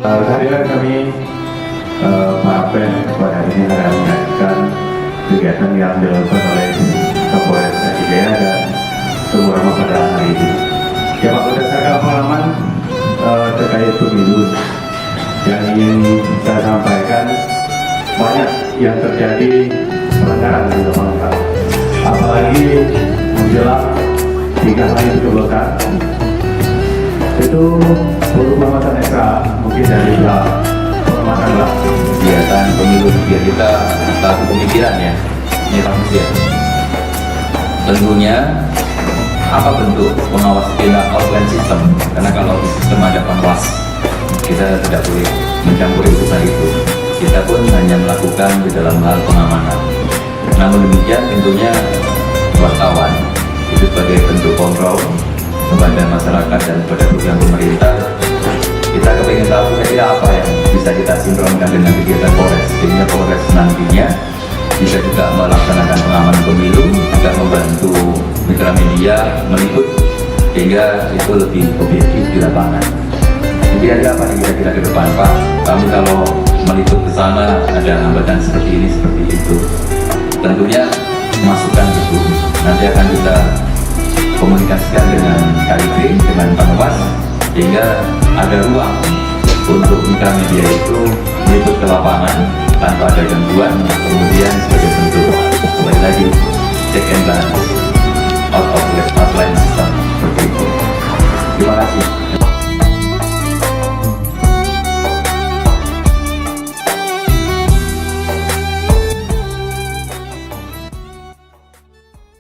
Kehadiran kami para pen pada hari ini akan menyaksikan kegiatan yang dilakukan oleh Kapolres Jaya dan Temurama pada hari ini. Ya Pak, berdasarkan pengalaman terkait pemilu yang ingin saya sampaikan, banyak yang terjadi pelanggaran di lapangan Pak. Apalagi menjelang 3 hari pencoblosan, itu perlu pengamatan ekstra mungkin dari pengamatan lah kegiatan pemilu biar kita satu pemikiran ya, ini manusia. Tentunya apa bentuk pengawas kita offline system, karena kalau di sistem ada pengawas kita tidak boleh mencampuri urusan itu, kita pun hanya melakukan di dalam hal pengamanan. Namun demikian tentunya wartawan itu sebagai bentuk kontrol kepada masyarakat dan kepada program pemerintah. Kita kepingin tahu kira-kira apa yang bisa kita sinkronkan dengan kegiatan Polres, sehingga Polres nantinya bisa juga melaksanakan pengamanan pemilu, juga membantu mitra media meliput sehingga itu lebih objektif di lapangan. Jadi ada apa kira-kira ke depan Pak? Kami kalau meliput ke sana ada hambatan seperti ini, seperti itu. Tentunya masukan itu nanti akan kita komunikasikan dengan KIP, dengan pengawas, sehingga ada ruang untuk mitra media itu meliput ke lapangan tanpa ada gangguan, kemudian sebagai bentuk kembali lagi check and balance out of outline system.